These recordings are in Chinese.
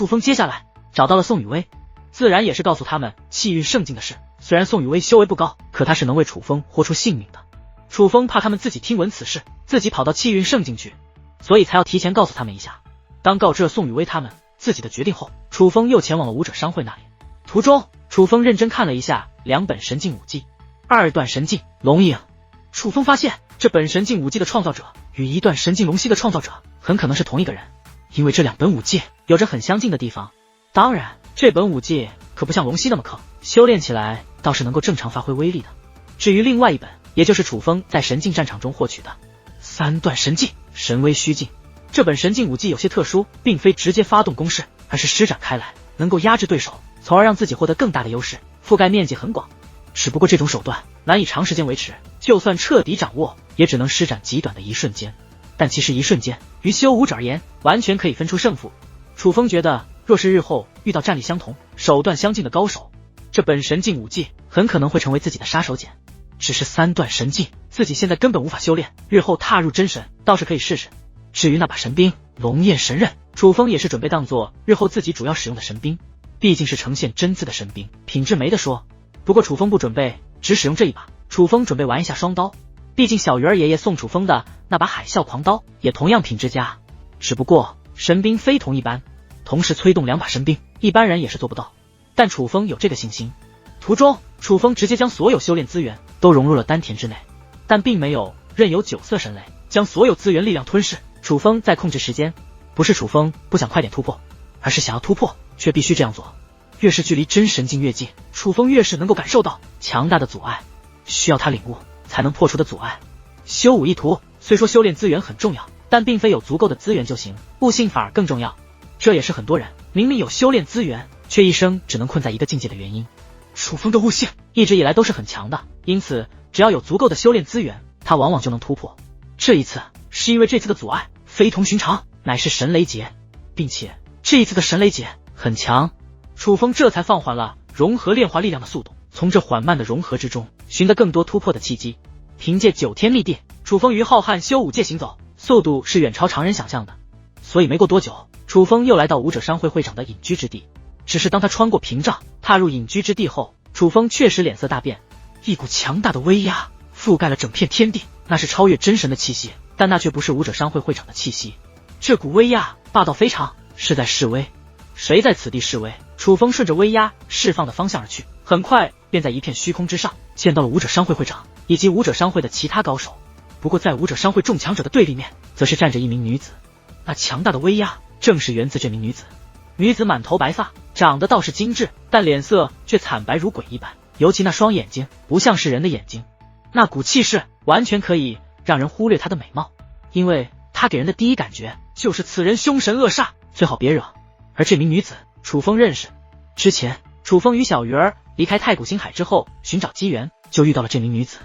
楚风接下来找到了宋雨薇，自然也是告诉他们气运圣境的事。虽然宋雨薇修为不高，可她是能为楚风豁出性命的。楚风怕他们自己听闻此事，自己跑到气运圣境去，所以才要提前告诉他们一下。当告知了宋雨薇他们自己的决定后，楚风又前往了武者商会那里。途中，楚风认真看了一下2本神境武技，二段神境龙影。楚风发现这本神境武技的创造者与一段神境龙息的创造者很可能是同一个人，因为这2本武技有着很相近的地方。当然，这本武技可不像龙息那么克，修炼起来倒是能够正常发挥威力的。至于另外一本，也就是楚风在神境战场中获取的3段神境神威虚境，这本神境武技有些特殊，并非直接发动攻势，而是施展开来，能够压制对手，从而让自己获得更大的优势，覆盖面积很广。只不过这种手段难以长时间维持，就算彻底掌握，也只能施展极短的一瞬间。但其实一瞬间于修武者而言，完全可以分出胜负。楚风觉得，若是日后遇到战力相同、手段相近的高手，这本神境武技很可能会成为自己的杀手锏。只是3段神境，自己现在根本无法修炼，日后踏入真神倒是可以试试。至于那把神兵龙焰神刃，楚风也是准备当做日后自己主要使用的神兵，毕竟是呈现真姿的神兵，品质没得说。不过楚风不准备只使用这一把，楚风准备玩一下双刀，毕竟小鱼儿爷爷送楚风的那把海啸狂刀也同样品质佳。只不过神兵非同一般，同时催动2把神兵，一般人也是做不到，但楚风有这个信心。途中，楚风直接将所有修炼资源都融入了丹田之内，但并没有任由9色神雷将所有资源力量吞噬。楚风在控制时间，不是楚风不想快点突破，而是想要突破却必须这样做。越是距离真神境越近，楚风越是能够感受到强大的阻碍，需要他领悟才能破除的阻碍。修武一途，虽说修炼资源很重要，但并非有足够的资源就行，悟性反而更重要。这也是很多人明明有修炼资源，却一生只能困在一个境界的原因。楚风的悟性一直以来都是很强的，因此只要有足够的修炼资源，他往往就能突破。这一次是因为这次的阻碍非同寻常，乃是神雷劫，并且这一次的神雷劫很强。楚风这才放缓了融合炼化力量的速度，从这缓慢的融合之中寻得更多突破的契机。凭借9天密地，楚风于浩瀚修武界行走，速度是远超常人想象的。所以没过多久，楚风又来到武者商会会长的隐居之地。只是当他穿过屏障，踏入隐居之地后，楚风确实脸色大变，一股强大的威压覆盖了整片天地，那是超越真神的气息，但那却不是武者商会会长的气息。这股威压霸道非常，是在示威。谁在此地示威？楚风顺着威压释放的方向而去，很快便在一片虚空之上见到了武者商会会长以及武者商会的其他高手。不过在武者商会众强者的对立面，则是站着一名女子。那强大的威压正是源自这名女子。女子满头白发，长得倒是精致，但脸色却惨白如鬼一般，尤其那双眼睛不像是人的眼睛，那股气势完全可以让人忽略她的美貌，因为她给人的第一感觉就是此人凶神恶煞，最好别惹。而这名女子楚风认识，之前楚风与小鱼儿离开太古星海之后寻找机缘，就遇到了这名女子。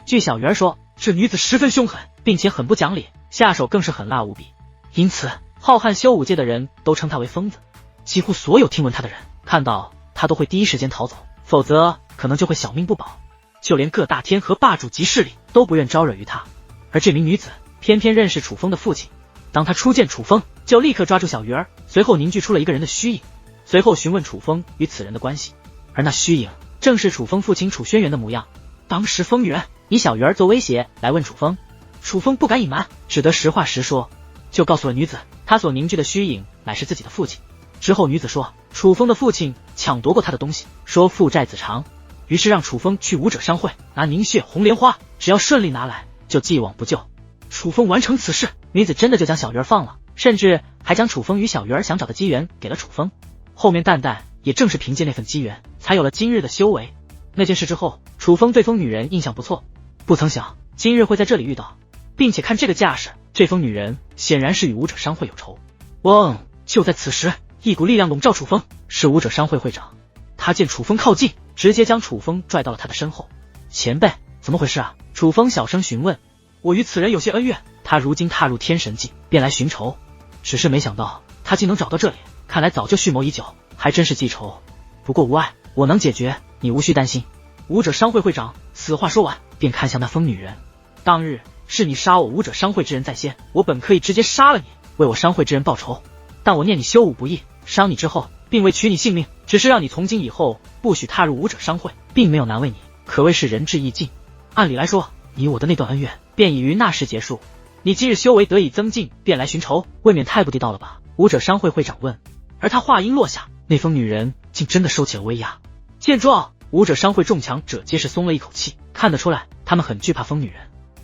据小鱼儿说，这女子十分凶狠，并且很不讲理，下手更是狠辣无比，因此浩瀚修武界的人都称她为疯子。几乎所有听闻她的人看到她都会第一时间逃走，否则可能就会小命不保，就连各大天河霸主级势力都不愿招惹于她。而这名女子偏偏认识楚风的父亲，当她初见楚风，就立刻抓住小鱼儿，随后凝聚出了一个人的虚影，随后询问楚风与此人的关系，而那虚影正是楚风父亲楚轩辕的模样。当时风云以小鱼儿做威胁来问楚风，楚风不敢隐瞒，只得实话实说，就告诉了女子他所凝聚的虚影乃是自己的父亲。之后女子说，楚风的父亲抢夺过他的东西，说父债子偿，于是让楚风去武者商会拿凝血红莲花，只要顺利拿来就既往不咎。楚风完成此事，女子真的就将小鱼儿放了，甚至还将楚风与小鱼儿想找的机缘给了楚风。后面蛋蛋也正是凭借那份机缘才有了今日的修为。那件事之后，楚风对疯女人印象不错，不曾想今日会在这里遇到，并且看这个架势，这疯女人显然是与武者商会有仇。嗡！就在此时，一股力量笼罩楚风，是武者商会会长。他见楚风靠近，直接将楚风拽到了他的身后。前辈，怎么回事啊？楚风小声询问。我与此人有些恩怨，他如今踏入天神境，便来寻仇，只是没想到他竟能找到这里，看来早就蓄谋已久，还真是记仇。不过无碍，我能解决，你无需担心。武者商会会长此话说完，便看向那疯女人。当日是你杀我武者商会之人在先，我本可以直接杀了你，为我商会之人报仇，但我念你修武不义，伤你之后，并未取你性命，只是让你从今以后不许踏入武者商会，并没有难为你，可谓是仁至义尽。按理来说，你我的那段恩怨便已于那时结束。你今日修为得以增进，便来寻仇，未免太不地道了吧？武者商会会长问。而他话音落下，那疯女人竟真的收起了威压。见状，武者商会众强者皆是松了一口气，看得出来他们很惧怕疯女人。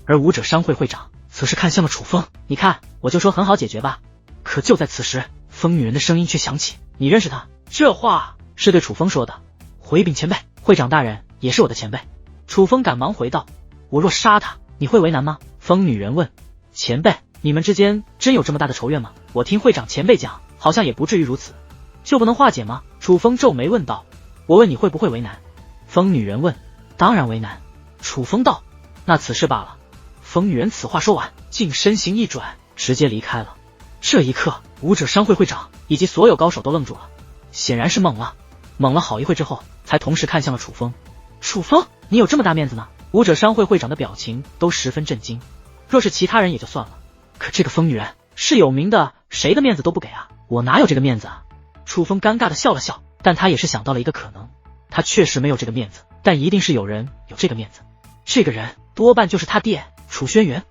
而武者商会会长则是看向了楚风，你看，我就说很好解决吧。可就在此时，疯女人的声音却响起，你认识他？这话是对楚风说的。回禀前辈，会长大人也是我的前辈。楚风赶忙回道，我若杀他，你会为难吗？疯女人问。前辈，你们之间真有这么大的仇怨吗？我听会长前辈讲，好像也不至于如此，就不能化解吗？楚风皱眉问道。我问你会不会为难？疯女人问。当然为难。楚风道。那此事罢了。疯女人此话说完，竟身形一转，直接离开了。这一刻，武者商会会长以及所有高手都愣住了，显然是懵了好一会之后，才同时看向了楚风。楚风，你有这么大面子呢？武者商会会长的表情都十分震惊。若是其他人也就算了，可这个疯女人是有名的，谁的面子都不给啊！我哪有这个面子啊？楚风尴尬的笑了笑，但他也是想到了一个可能，他确实没有这个面子，但一定是有人有这个面子，这个人多半就是他爹楚轩辕。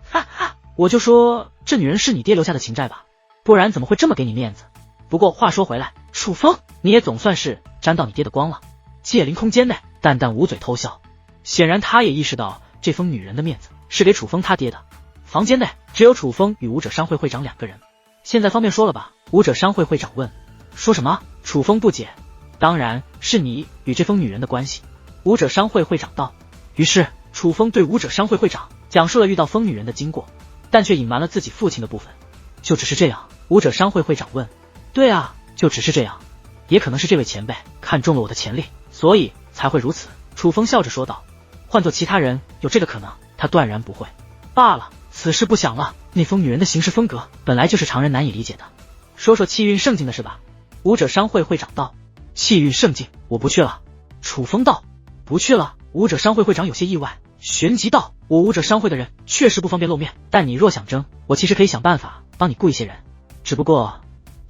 哈哈，我就说这女人是你爹留下的情债吧，不然怎么会这么给你面子？不过话说回来，楚风，你也总算是沾到你爹的光了。界灵空间内，淡淡捂嘴偷笑，显然他也意识到这疯女人的面子是给楚风他爹的。房间内只有楚风与武者商会会长两个人。现在方便说了吧？武者商会会长问。说什么？楚风不解。当然是你与这疯女人的关系。武者商会会长道。于是楚风对武者商会会长讲述了遇到疯女人的经过，但却隐瞒了自己父亲的部分。就只是这样？武者商会会长问。对啊，就只是这样。也可能是这位前辈看中了我的潜力，所以才会如此。楚风笑着说道。换做其他人有这个可能，他断然不会。罢了，此事不想了。那疯女人的行事风格本来就是常人难以理解的。说说气运圣境的事吧。武者商会会长道。气运圣境，我不去了。楚风道。不去了。武者商会会长有些意外，旋即道，我武者商会的人确实不方便露面，但你若想争，我其实可以想办法帮你雇一些人。只不过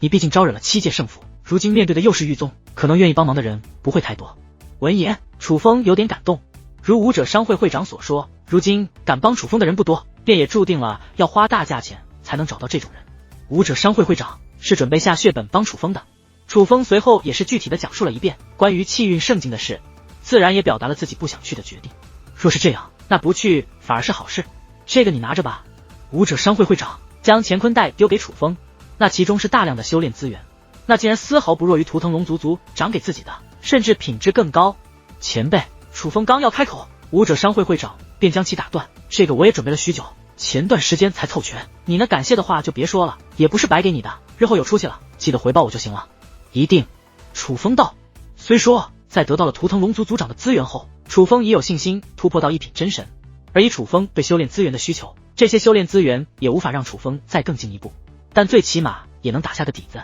你毕竟招惹了7届圣府，如今面对的又是狱宗，可能愿意帮忙的人不会太多。闻言，楚风有点感动。如武者商会会长所说，如今敢帮楚风的人不多，便也注定了要花大价钱才能找到这种人。武者商会会长是准备下血本帮楚风的。楚风随后也是具体的讲述了一遍关于气运圣境的事，自然也表达了自己不想去的决定。若是这样，那不去反而是好事。这个你拿着吧。武者商会会长将乾坤袋丢给楚风，那其中是大量的修炼资源，那竟然丝毫不弱于图腾龙族族长给自己的，甚至品质更高。前辈，楚风刚要开口，武者商会会长便将其打断。这个我也准备了许久，前段时间才凑全，你那感谢的话就别说了，也不是白给你的，日后有出息了记得回报我就行了。一定。楚风道。虽说在得到了图腾龙族族长的资源后，楚风也有信心突破到一品真神，而以楚风对修炼资源的需求，这些修炼资源也无法让楚风再更进一步，但最起码也能打下个底子。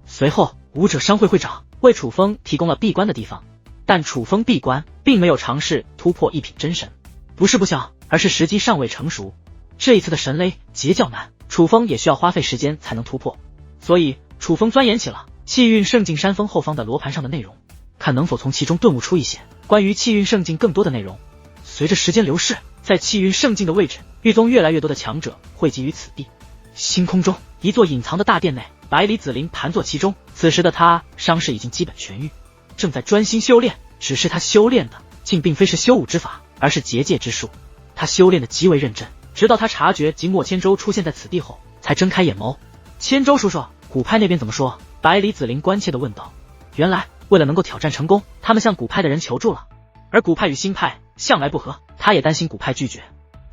随后武者商会会长为楚风提供了闭关的地方，但楚风闭关并没有尝试突破一品真神，不是不想，而是时机尚未成熟。这一次的神雷劫较难，楚风也需要花费时间才能突破，所以楚风钻研起了气运圣境山峰后方的罗盘上的内容，看能否从其中顿悟出一些关于气运圣境更多的内容。随着时间流逝，在气运圣境的位置，狱宗越来越多的强者汇集于此地。星空中，一座隐藏的大殿内，百里紫菱盘坐其中。此时的他伤势已经基本痊愈，正在专心修炼。只是他修炼的竟并非是修武之法，而是结界之术。他修炼的极为认真，直到他察觉即墨千舟出现在此地后，才睁开眼眸。千舟叔叔，古派那边怎么说？百里紫菱关切地问道。原来为了能够挑战成功，他们向古派的人求助了，而古派与新派向来不和，他也担心古派拒绝。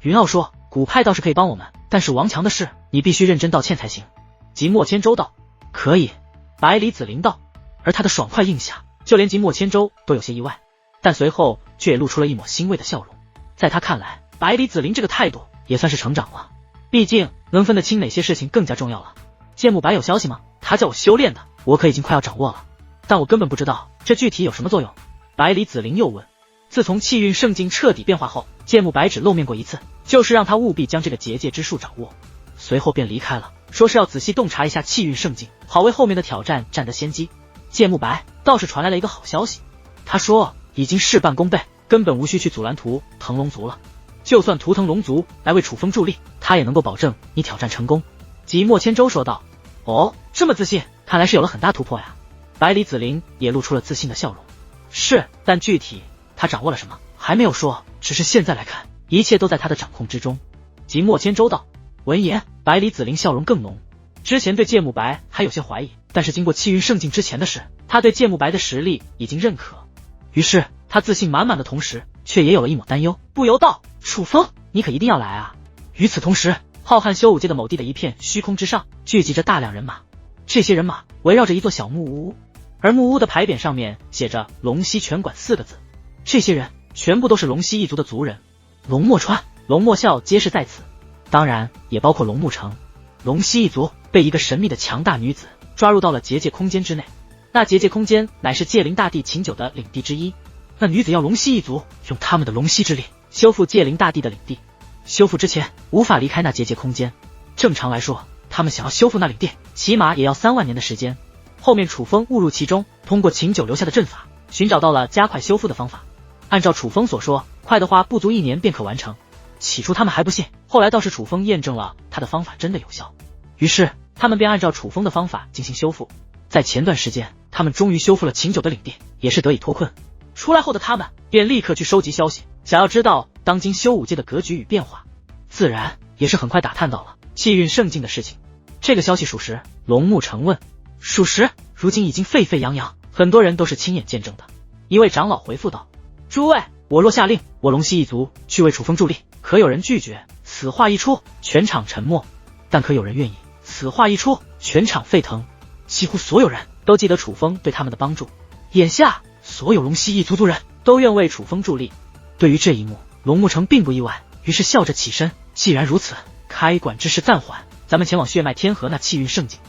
云傲说，古派倒是可以帮我们，但是王强的事你必须认真道歉才行。即墨千舟道。可以。百里紫菱道。而他的爽快应下，就连即墨千舟都有些意外，但随后却也露出了一抹欣慰的笑容。在他看来，百里紫菱这个态度也算是成长了，毕竟能分得清哪些事情更加重要了。剑木白有消息吗？他叫我修炼的，我可已经快要掌握了，但我根本不知道这具体有什么作用。百里紫菱又问。自从气运圣境彻底变化后，剑木白只露面过一次，就是让他务必将这个结界之术掌握，随后便离开了，说是要仔细洞察一下气运圣境，好为后面的挑战占得先机。芥木白倒是传来了一个好消息，他说已经事半功倍，根本无需去阻拦图腾龙族了。就算图腾龙族来为楚风助力，他也能够保证你挑战成功。即墨千舟说道：哦，这么自信，看来是有了很大突破呀。百里子陵也露出了自信的笑容。是，但具体他掌握了什么还没有说，只是现在来看，一切都在他的掌控之中。即墨千舟道。闻言，百里子陵笑容更浓。之前对芥木白还有些怀疑，但是经过气运圣境之前的事，他对芥木白的实力已经认可。于是他自信满满的同时，却也有了一抹担忧，不由道：楚风，你可一定要来啊！与此同时，浩瀚修武界的某地的一片虚空之上，聚集着大量人马。这些人马围绕着一座小木屋，而木屋的牌匾上面写着龙溪拳馆4个字。这些人全部都是龙溪一族的族人，龙墨川、龙墨校皆是在此，当然也包括龙木城。龙溪一族被一个神秘的强大女子抓入到了结界空间之内，那结界空间乃是界灵大帝秦九的领地之一。那女子要龙溪一族用他们的龙溪之力修复界灵大帝的领地，修复之前无法离开那结界空间。正常来说，他们想要修复那领地，起码也要3万年的时间。后面楚风误入其中，通过秦九留下的阵法，寻找到了加快修复的方法。按照楚风所说，快的话不足1年便可完成。起初他们还不信，后来倒是楚风验证了他的方法真的有效，于是他们便按照楚风的方法进行修复。在前段时间，他们终于修复了秦九的领地，也是得以脱困。出来后的他们便立刻去收集消息，想要知道当今修武界的格局与变化，自然也是很快打探到了气运圣境的事情。这个消息属实？龙木城问。属实，如今已经沸沸扬扬，很多人都是亲眼见证的。一位长老回复道：诸位，我若下令我龙溪一族去为楚风助力，可有人拒绝？此话一出，全场沉默。但可有人愿意？此话一出，全场沸腾。几乎所有人都记得楚风对他们的帮助，眼下所有龙溪一族族人都愿为楚风助力。对于这一幕，龙木城并不意外，于是笑着起身。既然如此，开馆之事暂缓，咱们前往血脉天河那气运圣境。